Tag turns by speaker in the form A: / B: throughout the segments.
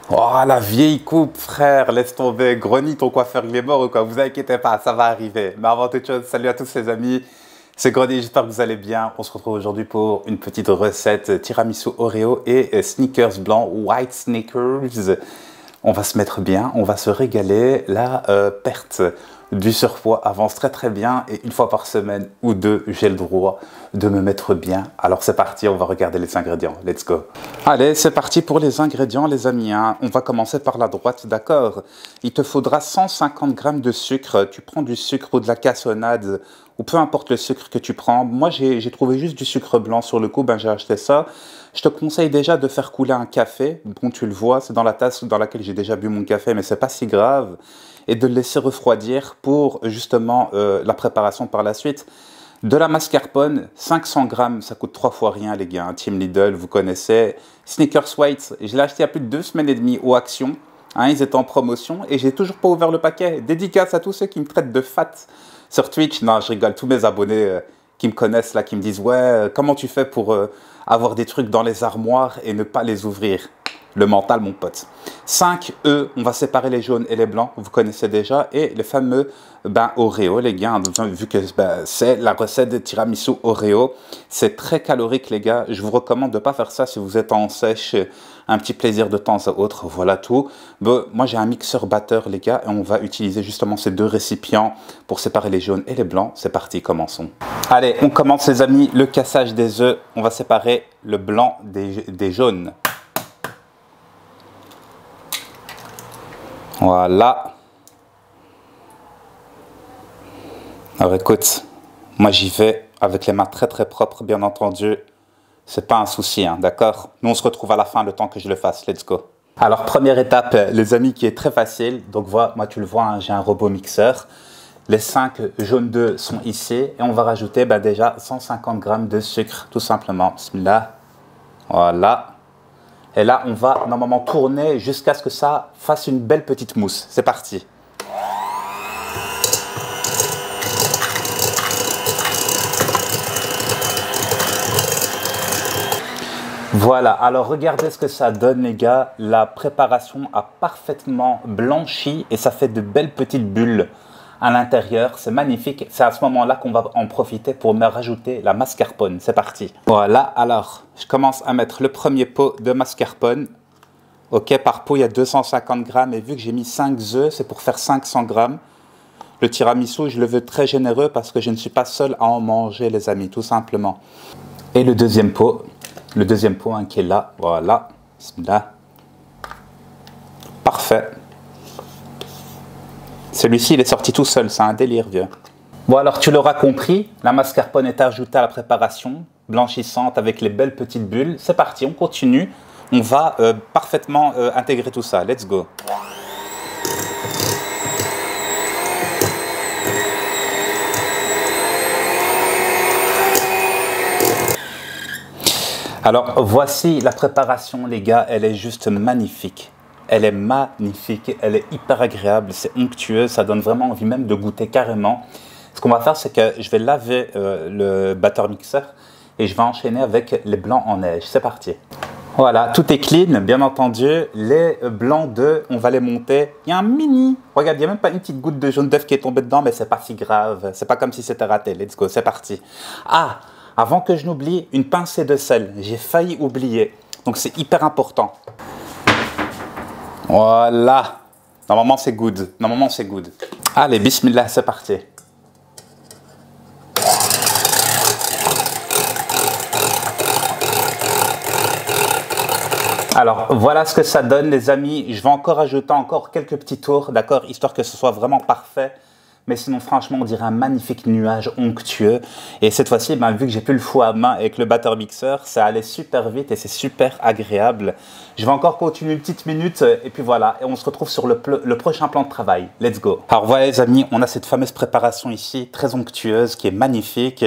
A: Oh, la vieille coupe, frère, laisse tomber. Grogny, ton coiffeur, il est mort ou quoi? Vous inquiétez pas, ça va arriver. Mais avant toute chose, salut à tous les amis. C'est Grogny, j'espère que vous allez bien. On se retrouve aujourd'hui pour une petite recette tiramisu Oreo et sneakers blancs, white sneakers. On va se mettre bien, on va se régaler. La perte du surpoids avance très très bien et une fois par semaine ou deux, j'ai le droit de me mettre bien. Alors c'est parti, on va regarder les ingrédients. Let's go. Allez, c'est parti pour les ingrédients les amis. On va commencer par la droite, d'accord? Il te faudra 150 g de sucre. Tu prends du sucre ou de la cassonade ou peu importe le sucre que tu prends. Moi, j'ai trouvé juste du sucre blanc sur le coup, j'ai acheté ça. Je te conseille déjà de faire couler un café. Bon, tu le vois, c'est dans la tasse dans laquelle j'ai déjà bu mon café, mais c'est pas si grave. Et de le laisser refroidir pour justement la préparation par la suite. De la mascarpone, 500 g, ça coûte 3 fois rien les gars. Team Lidl, vous connaissez. Snickers White, je l'ai acheté il y a plus de 2 semaines et demie au Action. Ils étaient en promotion et j'ai toujours pas ouvert le paquet. Dédicace à tous ceux qui me traitent de fat sur Twitch. Non, je rigole, tous mes abonnés qui me connaissent là, qui me disent « Ouais, comment tu fais pour avoir des trucs dans les armoires et ne pas les ouvrir ?» Le mental, mon pote. 5 œufs, on va séparer les jaunes et les blancs, vous connaissez déjà. Et le fameux Oreo, les gars, vu que c'est la recette de tiramisu Oreo. C'est très calorique, les gars. Je vous recommande de ne pas faire ça si vous êtes en sèche, un petit plaisir de temps à autre. Voilà tout. Bon, moi, j'ai un mixeur batteur, les gars, et on va utiliser justement ces deux récipients pour séparer les jaunes et les blancs. C'est parti, commençons. Allez, on commence, les amis, le cassage des œufs. On va séparer le blanc des jaunes. Voilà. Alors écoute, moi j'y vais avec les mains très très propres, bien entendu. C'est pas un souci, d'accord? Nous on se retrouve à la fin, le temps que je le fasse. Let's go. Alors première étape, les amis, qui est très facile. Donc voilà, moi tu le vois, j'ai un robot mixeur. Les 5 jaunes d'œufs sont ici. Et on va rajouter déjà 150 g de sucre, tout simplement. Bismillah. Voilà. Et là, on va normalement tourner jusqu'à ce que ça fasse une belle petite mousse. C'est parti. Voilà, alors regardez ce que ça donne les gars. La préparation a parfaitement blanchi et ça fait de belles petites bulles à l'intérieur. C'est magnifique. C'est à ce moment-là qu'on va en profiter pour me rajouter la mascarpone. C'est parti. Voilà, alors je commence à mettre le premier pot de mascarpone. Ok, par pot il y a 250 g et vu que j'ai mis 5 œufs, c'est pour faire 500 g. Le tiramisu, je le veux très généreux parce que je ne suis pas seul à en manger les amis, tout simplement. Et le deuxième pot qui est là, voilà, là. Parfait. Celui-ci, il est sorti tout seul, c'est un délire, vieux. Bon, alors tu l'auras compris, la mascarpone est ajoutée à la préparation, blanchissante avec les belles petites bulles. C'est parti, on continue. On va parfaitement intégrer tout ça. Let's go. Alors, voici la préparation, les gars. Elle est juste magnifique. Elle est magnifique, elle est hyper agréable, c'est onctueux, ça donne vraiment envie même de goûter carrément. Ce qu'on va faire, c'est que je vais laver le batteur mixeur et je vais enchaîner avec les blancs en neige. C'est parti. Voilà, tout est clean, bien entendu. Les blancs d'œufs, on va les monter. Il y a un mini, regarde, il n'y a même pas une petite goutte de jaune d'œuf qui est tombée dedans, mais c'est pas si grave. C'est pas comme si c'était raté. Let's go, c'est parti. Ah, avant que je n'oublie, une pincée de sel. J'ai failli oublier. Donc c'est hyper important. Voilà. Normalement, c'est good. Normalement, c'est good. Allez, bismillah, c'est parti. Alors, voilà ce que ça donne, les amis. Je vais encore ajouter quelques petits tours, d'accord, histoire que ce soit vraiment parfait. Mais sinon, franchement, on dirait un magnifique nuage onctueux. Et cette fois-ci, vu que j'ai plus le fouet à main avec le batteur mixeur, ça allait super vite et c'est super agréable. Je vais encore continuer une petite minute et puis voilà. Et on se retrouve sur le prochain plan de travail. Let's go. Alors voilà les amis, on a cette fameuse préparation ici, très onctueuse, qui est magnifique.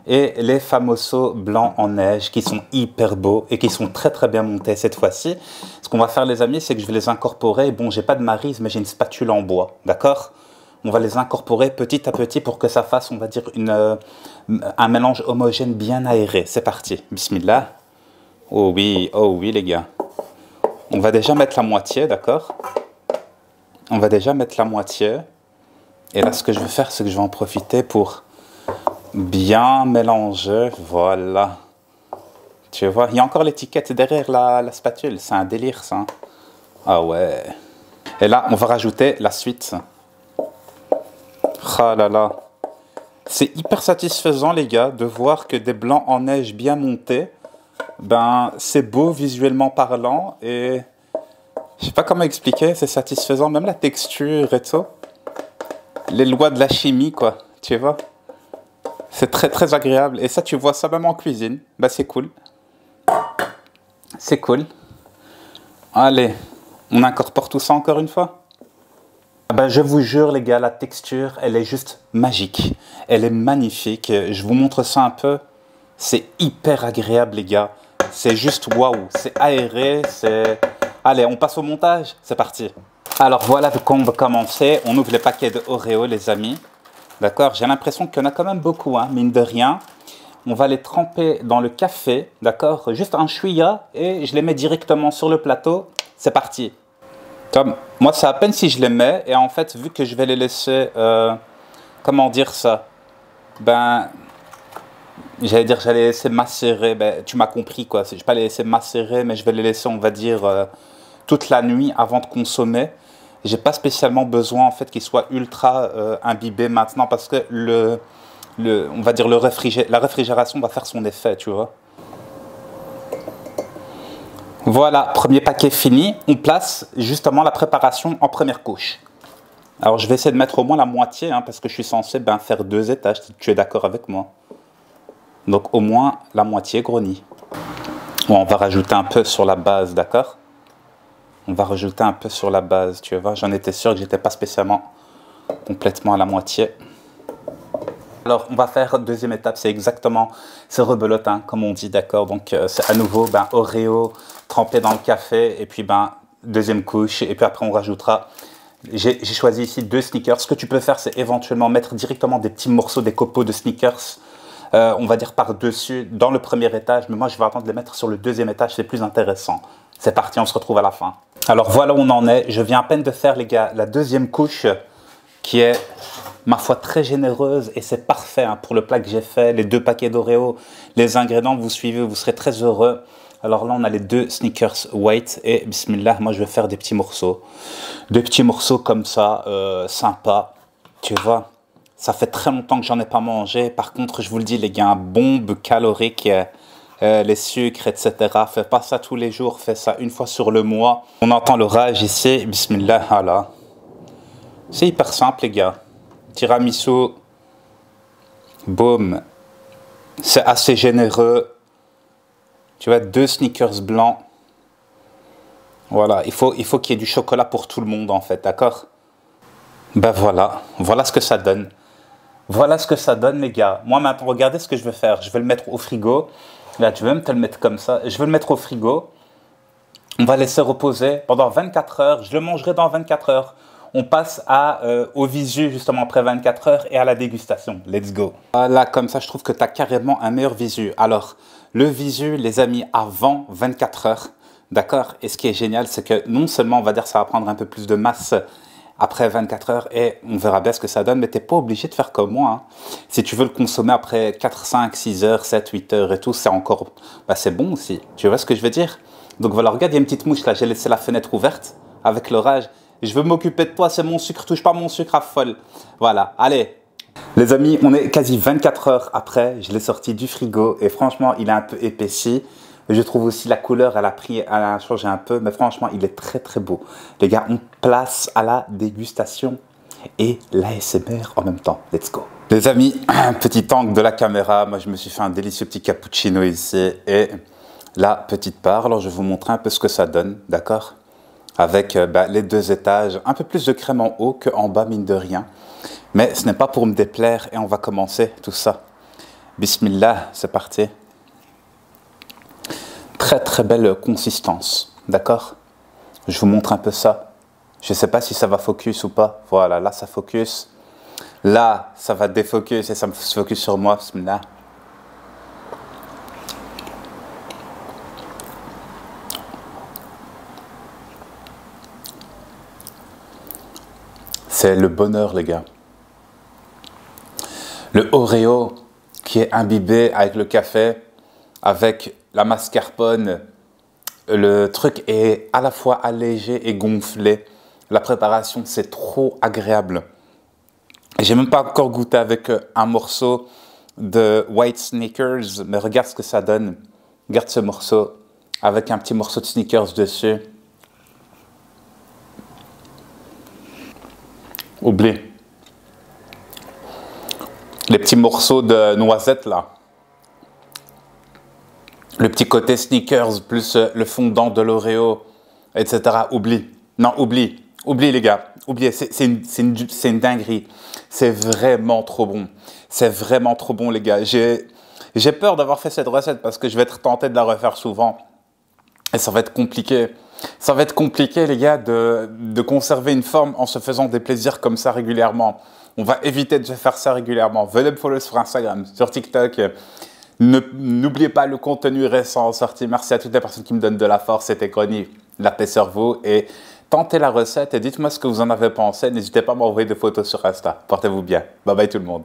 A: Et les famosos blancs en neige qui sont hyper beaux et qui sont très très bien montés cette fois-ci. Ce qu'on va faire les amis, c'est que je vais les incorporer. Bon, j'ai pas de maryse, mais j'ai une spatule en bois, d'accord ? On va les incorporer petit à petit pour que ça fasse, on va dire, un mélange homogène bien aéré. C'est parti. Bismillah. Oh oui les gars. On va déjà mettre la moitié, d'accord? On va déjà mettre la moitié. Et là, ce que je vais faire, c'est que je vais en profiter pour bien mélanger. Voilà. Tu vois, il y a encore l'étiquette derrière la spatule. C'est un délire, ça. Hein. Ah ouais. Et là, on va rajouter la suite. Ah là là. C'est hyper satisfaisant, les gars, de voir que des blancs en neige bien montés, ben, c'est beau visuellement parlant et je sais pas comment expliquer, c'est satisfaisant, même la texture et tout. Les lois de la chimie, quoi, tu vois. C'est très très agréable et ça, tu vois ça même en cuisine, ben, c'est cool. C'est cool. Allez, on incorpore tout ça encore une fois. Ben, je vous jure les gars, la texture, elle est juste magique. Elle est magnifique. Je vous montre ça un peu. C'est hyper agréable les gars. C'est juste waouh. C'est aéré. C'est... Allez, on passe au montage. C'est parti. Alors voilà de quoi on va commencer. On ouvre les paquets de Oreo les amis. D'accord. J'ai l'impression qu'il y en a quand même beaucoup, hein, mine de rien. On va les tremper dans le café. D'accord. Juste un chouïa et je les mets directement sur le plateau. C'est parti. Moi, c'est à peine si je les mets. Et en fait, vu que je vais les laisser... comment dire ça? Ben... J'allais dire, j'allais les laisser macérer. Ben, tu m'as compris, quoi. Je ne vais pas les laisser macérer, mais je vais les laisser, on va dire, toute la nuit avant de consommer. J'ai pas spécialement besoin, en fait, qu'ils soient ultra imbibés maintenant parce que on va dire, la réfrigération va faire son effet, tu vois. Voilà, premier paquet fini. On place justement la préparation en première couche. Alors, je vais essayer de mettre au moins la moitié, hein, parce que je suis censé faire 2 étages, si tu es d'accord avec moi. Donc, au moins la moitié, gros nid. Bon, on va rajouter un peu sur la base, d'accord? On va rajouter un peu sur la base, tu vois. J'en étais sûr que j'étais pas spécialement complètement à la moitié. Alors, on va faire deuxième étape, c'est exactement, c'est rebelote, hein, comme on dit, d'accord. Donc, c'est à nouveau Oreo trempé dans le café, et puis deuxième couche, et puis après on rajoutera. J'ai choisi ici 2 Snickers. Ce que tu peux faire, c'est éventuellement mettre directement des petits morceaux, des copeaux de Snickers, on va dire par-dessus, dans le premier étage. Mais moi, je vais attendre de les mettre sur le deuxième étage, c'est plus intéressant. C'est parti, on se retrouve à la fin. Alors voilà où on en est. Je viens à peine de faire, les gars, la deuxième couche, qui est, ma foi, très généreuse. Et c'est parfait hein, pour le plat que j'ai fait. Les 2 paquets d'Oreo, les ingrédients, vous suivez, vous serez très heureux. Alors là, on a les 2 Snickers white et bismillah, moi je vais faire des petits morceaux. Des petits morceaux comme ça, sympa, tu vois. Ça fait très longtemps que j'en ai pas mangé. Par contre, je vous le dis, les gars, bombe calorique, les sucres, etc. Faites pas ça tous les jours, faites ça une fois sur le mois. On entend l'orage ici, bismillah, voilà. C'est hyper simple, les gars. Tiramisu, boum. C'est assez généreux. Tu vois, 2 Snickers blancs. Voilà, il faut qu'il y ait du chocolat pour tout le monde, en fait, d'accord? Ben voilà, voilà ce que ça donne. Voilà ce que ça donne, les gars. Moi, maintenant, regardez ce que je vais faire. Je vais le mettre au frigo. Là, je vais même te le mettre comme ça. Je vais le mettre au frigo. On va laisser reposer pendant 24 heures. Je le mangerai dans 24 heures. On passe au visu, justement, après 24 heures et à la dégustation. Let's go. Voilà, comme ça, je trouve que tu as carrément un meilleur visu. Alors, le visu, les amis, avant 24 heures. D'accord? Et ce qui est génial, c'est que non seulement, on va dire, ça va prendre un peu plus de masse après 24 heures et on verra bien ce que ça donne, mais tu n'es pas obligé de faire comme moi. Hein. Si tu veux le consommer après 4, 5, 6 heures, 7, 8 heures et tout, c'est encore... c'est bon aussi. Tu vois ce que je veux dire? Donc voilà, regarde, il y a une petite mouche là. J'ai laissé la fenêtre ouverte avec l'orage. Je veux m'occuper de toi, c'est mon sucre. Touche pas mon sucre à folle. Voilà, allez. Les amis, on est quasi 24 heures après. Je l'ai sorti du frigo et franchement, il est un peu épaissi. Je trouve aussi la couleur, elle a changé un peu, mais franchement, il est très très beau. Les gars, on place à la dégustation et l'ASMR en même temps. Let's go. Les amis, un petit angle de la caméra. Moi, je me suis fait un délicieux petit cappuccino ici et la petite part. Alors, je vais vous montrer un peu ce que ça donne, d'accord? Avec les 2 étages, un peu plus de crème en haut qu'en bas, mine de rien. Mais ce n'est pas pour me déplaire et on va commencer tout ça. Bismillah, c'est parti. Très très belle consistance, d'accord? Je vous montre un peu ça. Je ne sais pas si ça va focus ou pas. Voilà, là ça focus. Là, ça va défocus et ça me focus sur moi. Bismillah. C'est le bonheur, les gars. Le Oreo qui est imbibé avec le café, avec la mascarpone. Le truc est à la fois allégé et gonflé. La préparation, c'est trop agréable. J'ai même pas encore goûté avec un morceau de White Snickers, mais regarde ce que ça donne. Regarde ce morceau avec un petit morceau de Snickers dessus. Oublie. Les petits morceaux de noisettes là. Le petit côté Snickers plus le fondant de l'Oreo, etc. Oublie. Non, oublie. Oublie les gars. Oubliez. C'est une dinguerie. C'est vraiment trop bon. C'est vraiment trop bon les gars. J'ai peur d'avoir fait cette recette parce que je vais être tenté de la refaire souvent. Et ça va être compliqué. Ça va être compliqué les gars de conserver une forme en se faisant des plaisirs comme ça régulièrement. On va éviter de faire ça régulièrement. Venez me follow sur Instagram, sur TikTok. N'oubliez pas le contenu récent sorti. Merci à toutes les personnes qui me donnent de la force. C'était Grony, la paix sur vous. Et tentez la recette et dites-moi ce que vous en avez pensé. N'hésitez pas à m'envoyer des photos sur Insta. Portez-vous bien. Bye bye tout le monde.